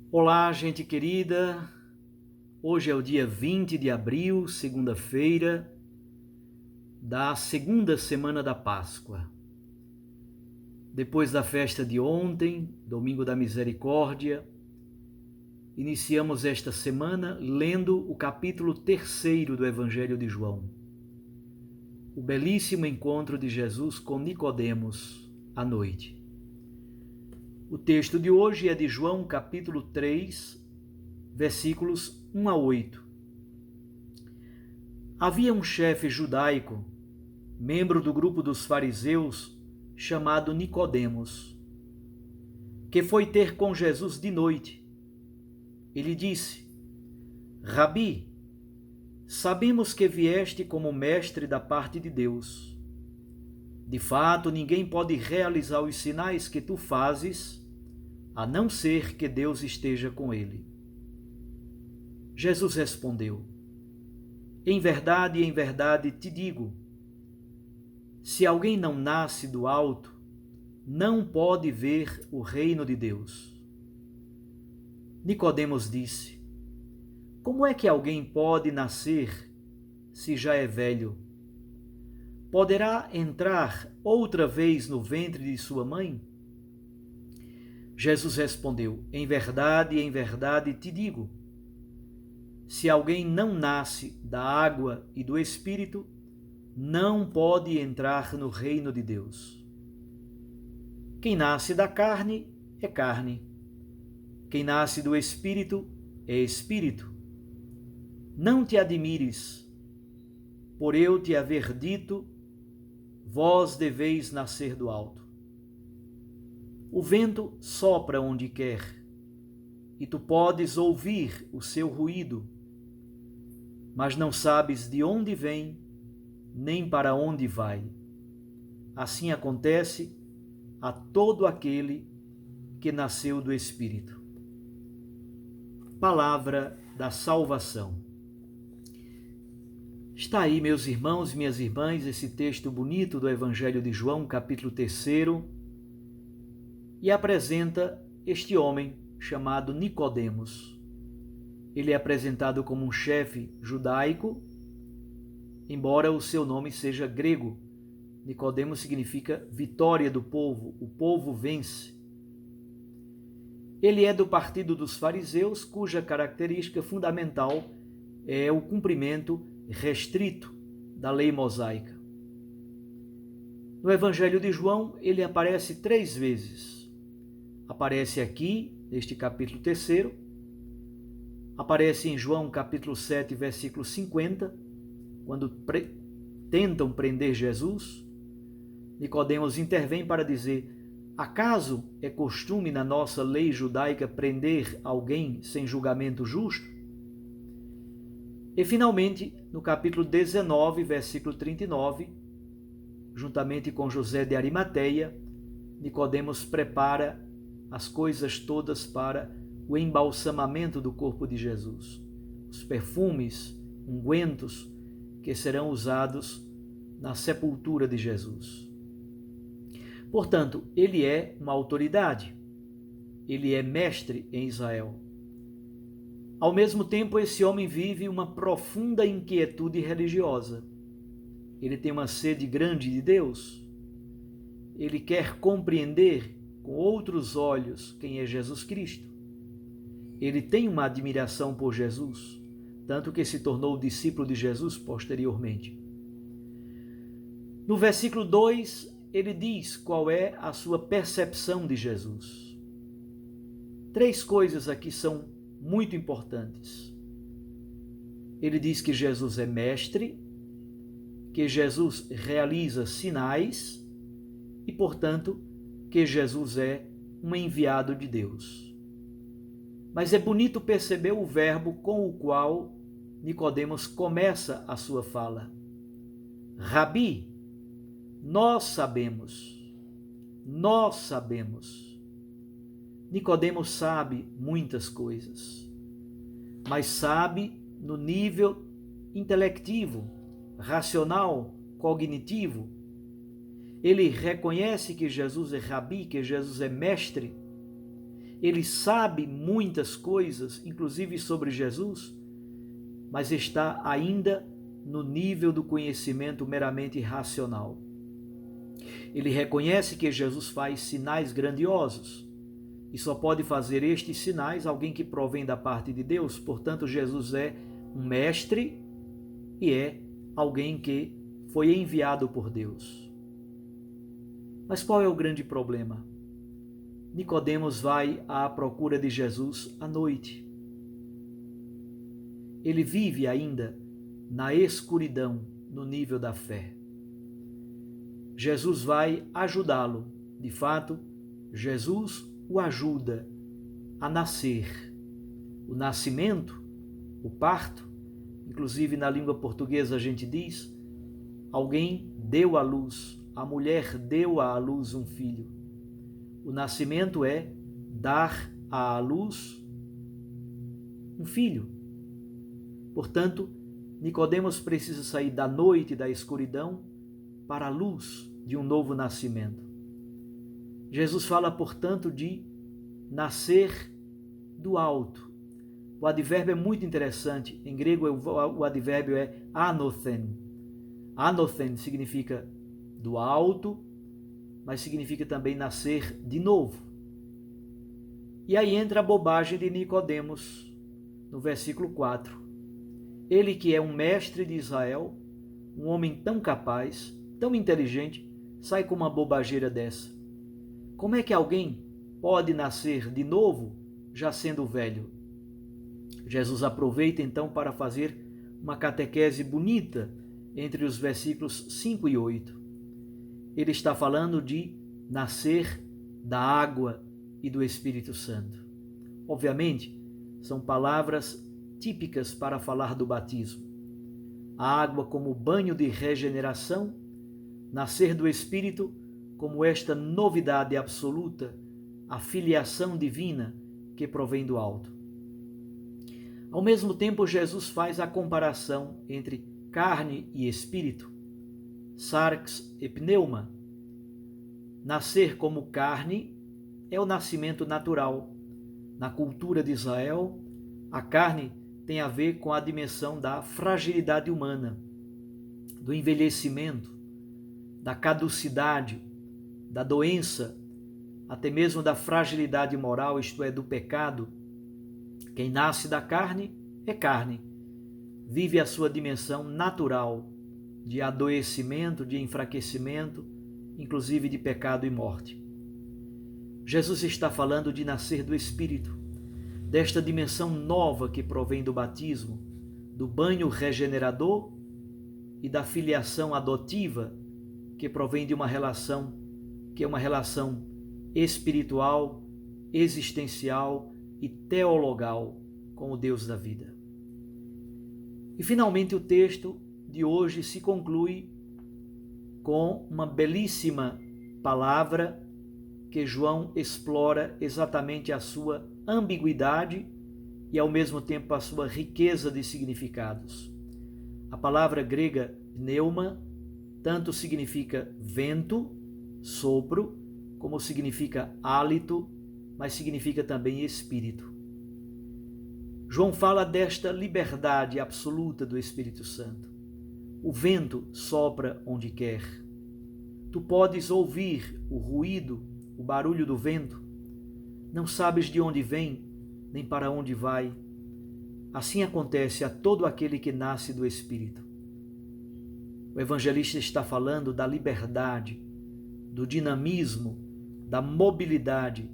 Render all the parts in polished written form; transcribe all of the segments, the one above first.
Olá, gente querida. Hoje é o dia 20 de abril, segunda-feira, da segunda semana da Páscoa. Depois da festa de ontem, Domingo da Misericórdia, iniciamos esta semana lendo o capítulo 3 do Evangelho de João. O belíssimo encontro de Jesus com Nicodemos à noite. O texto de hoje é de João, capítulo 3, versículos 1 a 8. Havia um chefe judaico, membro do grupo dos fariseus, chamado Nicodemos, que foi ter com Jesus de noite. Ele disse: Rabi, sabemos que vieste como mestre da parte de Deus. De fato, ninguém pode realizar os sinais que tu fazes, a não ser que Deus esteja com ele. Jesus respondeu: em verdade te digo, se alguém não nasce do alto, não pode ver o reino de Deus. Nicodemos disse: como é que alguém pode nascer se já é velho? Poderá entrar outra vez no ventre de sua mãe? Jesus respondeu: em verdade te digo, se alguém não nasce da água e do Espírito, não pode entrar no reino de Deus. Quem nasce da carne é carne. Quem nasce do Espírito é Espírito. Não te admires, por eu te haver dito, vós deveis nascer do alto. O vento sopra onde quer, e tu podes ouvir o seu ruído, mas não sabes de onde vem, nem para onde vai. Assim acontece a todo aquele que nasceu do Espírito. Palavra da salvação. Está aí, meus irmãos e minhas irmãs, esse texto bonito do Evangelho de João, capítulo 3, e apresenta este homem chamado Nicodemos. Ele é apresentado como um chefe judaico, embora o seu nome seja grego. Nicodemos significa vitória do povo, o povo vence. Ele é do partido dos fariseus, cuja característica fundamental é o cumprimento restrito da lei mosaica. No Evangelho de João, ele aparece 3 vezes. Aparece aqui, neste capítulo 3, aparece em João capítulo 7, versículo 50, quando tentam prender Jesus. Nicodemos intervém para dizer: acaso é costume na nossa lei judaica prender alguém sem julgamento justo? E finalmente, no capítulo 19, versículo 39, juntamente com José de Arimateia, Nicodemos prepara as coisas todas para o embalsamamento do corpo de Jesus. Os perfumes, ungüentos que serão usados na sepultura de Jesus. Portanto, ele é uma autoridade. Ele é mestre em Israel. Ao mesmo tempo, esse homem vive uma profunda inquietude religiosa. Ele tem uma sede grande de Deus. Ele quer compreender com outros olhos quem é Jesus Cristo. Ele tem uma admiração por Jesus, tanto que se tornou discípulo de Jesus posteriormente. No versículo 2, ele diz qual é a sua percepção de Jesus. 3 coisas aqui são muito importantes. Ele diz que Jesus é mestre, que Jesus realiza sinais e, portanto, que Jesus é um enviado de Deus. Mas é bonito perceber o verbo com o qual Nicodemos começa a sua fala. Rabi, nós sabemos. Nicodemos sabe muitas coisas, mas sabe no nível intelectivo, racional, cognitivo. Ele reconhece que Jesus é Rabi, que Jesus é mestre, ele sabe muitas coisas, inclusive sobre Jesus, mas está ainda no nível do conhecimento meramente racional. Ele reconhece que Jesus faz sinais grandiosos, e só pode fazer estes sinais alguém que provém da parte de Deus. Portanto, Jesus é um mestre e é alguém que foi enviado por Deus. Mas qual é o grande problema? Nicodemos vai à procura de Jesus à noite. Ele vive ainda na escuridão no nível da fé. Jesus vai ajudá-lo. De fato, Jesus o ajuda a nascer. O nascimento, o parto, inclusive na língua portuguesa a gente diz, alguém deu à luz, a mulher deu à luz um filho. O nascimento é dar à luz um filho. Portanto, Nicodemos precisa sair da noite da escuridão para a luz de um novo nascimento. Jesus fala, portanto, de nascer do alto. O advérbio é muito interessante. Em grego, o advérbio é anothen. Anothen significa do alto, mas significa também nascer de novo. E aí entra a bobagem de Nicodemos, no versículo 4. Ele que é um mestre de Israel, um homem tão capaz, tão inteligente, sai com uma bobageira dessa. Como é que alguém pode nascer de novo, já sendo velho? Jesus aproveita então para fazer uma catequese bonita entre os versículos 5 e 8. Ele está falando de nascer da água e do Espírito Santo. Obviamente, são palavras típicas para falar do batismo. A água como banho de regeneração, nascer do Espírito como esta novidade absoluta, a filiação divina que provém do alto. Ao mesmo tempo, Jesus faz a comparação entre carne e espírito, sarx e pneuma. Nascer como carne é o nascimento natural. Na cultura de Israel, a carne tem a ver com a dimensão da fragilidade humana, do envelhecimento, da caducidade, da doença, até mesmo da fragilidade moral, isto é, do pecado. Quem nasce da carne é carne, vive a sua dimensão natural de adoecimento, de enfraquecimento, inclusive de pecado e morte. Jesus está falando de nascer do Espírito, desta dimensão nova que provém do batismo, do banho regenerador e da filiação adotiva que provém de uma relação que é uma relação espiritual, existencial e teologal com o Deus da vida. E finalmente o texto de hoje se conclui com uma belíssima palavra que João explora exatamente a sua ambiguidade e ao mesmo tempo a sua riqueza de significados. A palavra grega pneuma tanto significa vento, sopro, como significa hálito, mas significa também espírito. João fala desta liberdade absoluta do Espírito Santo. O vento sopra onde quer. Tu podes ouvir o ruído, o barulho do vento. Não sabes de onde vem, nem para onde vai. Assim acontece a todo aquele que nasce do Espírito. O evangelista está falando da liberdade, do dinamismo, da mobilidade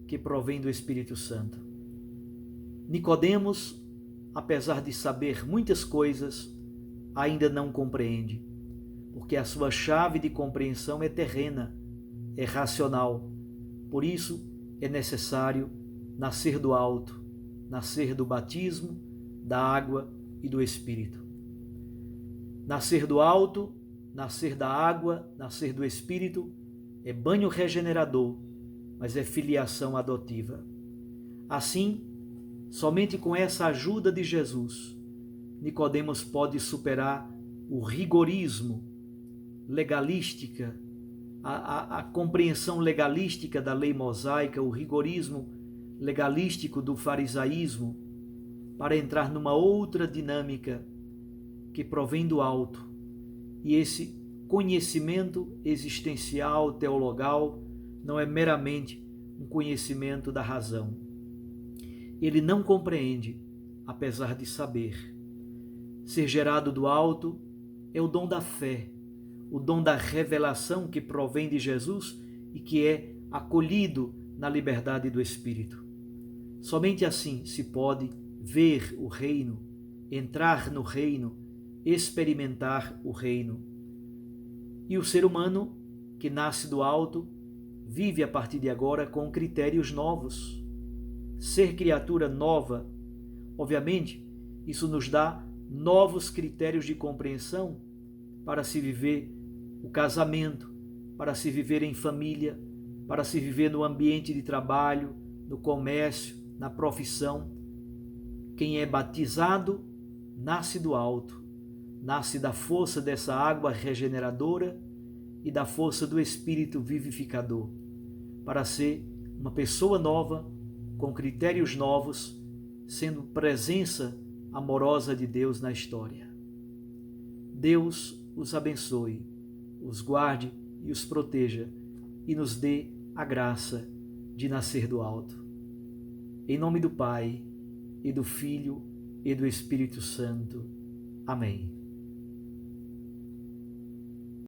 que provém do Espírito Santo. Nicodemos, apesar de saber muitas coisas, ainda não compreende, porque a sua chave de compreensão é terrena, é racional. Por isso, é necessário nascer do alto, nascer do batismo, da água e do Espírito. Nascer do alto, nascer da água, nascer do Espírito é banho regenerador, mas é filiação adotiva. Assim, somente com essa ajuda de Jesus, Nicodemos pode superar o rigorismo legalística, a compreensão legalística da lei mosaica, o rigorismo legalístico do farisaísmo para entrar numa outra dinâmica que provém do alto. E esse conhecimento existencial, teologal, não é meramente um conhecimento da razão. Ele não compreende, apesar de saber. Ser gerado do alto é o dom da fé, o dom da revelação que provém de Jesus e que é acolhido na liberdade do Espírito. Somente assim se pode ver o reino, entrar no reino, experimentar o reino. E o ser humano que nasce do alto vive a partir de agora com critérios novos. Ser criatura nova, obviamente, isso nos dá novos critérios de compreensão para se viver o casamento, para se viver em família, para se viver no ambiente de trabalho, no comércio, na profissão. Quem é batizado nasce do alto, nasce da força dessa água regeneradora e da força do Espírito vivificador, para ser uma pessoa nova, com critérios novos, sendo presença amorosa de Deus na história. Deus os abençoe, os guarde e os proteja e nos dê a graça de nascer do alto. Em nome do Pai, e do Filho, e do Espírito Santo. Amém.